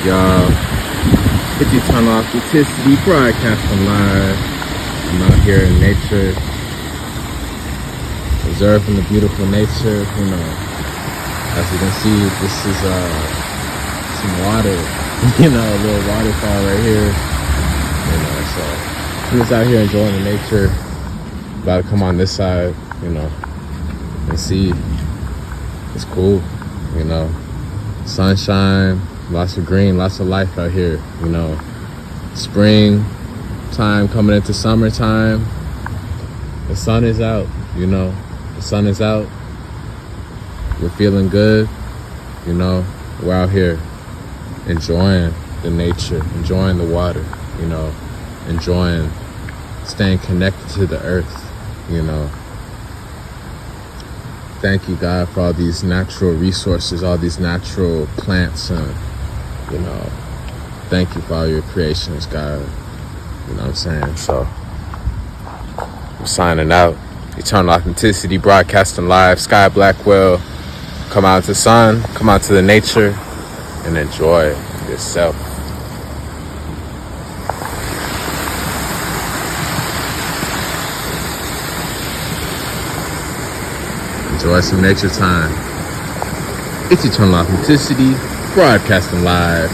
Y'all, it's Eternal Authenticity, broadcasting live. I'm out here in nature, observing the beautiful nature. As you can see, this is some water, a little waterfall right here. So I'm just out here enjoying the nature. About to come on this side, and see. It's cool, sunshine, lots of green, lots of life out here. Spring time coming into summertime. The sun is out, the sun is out. We're feeling good, we're out here enjoying the nature, enjoying the water, enjoying staying connected to the earth, Thank you, God, for all these natural resources, all these natural plants, and, thank you for all your creations, God. You know what I'm saying? So, I'm signing out. Eternal Authenticity, broadcasting live. Sky Blackwell. Come out to the sun, come out to the nature, and enjoy yourself. Enjoy some nature time. It's Eternal Authenticity, broadcasting live.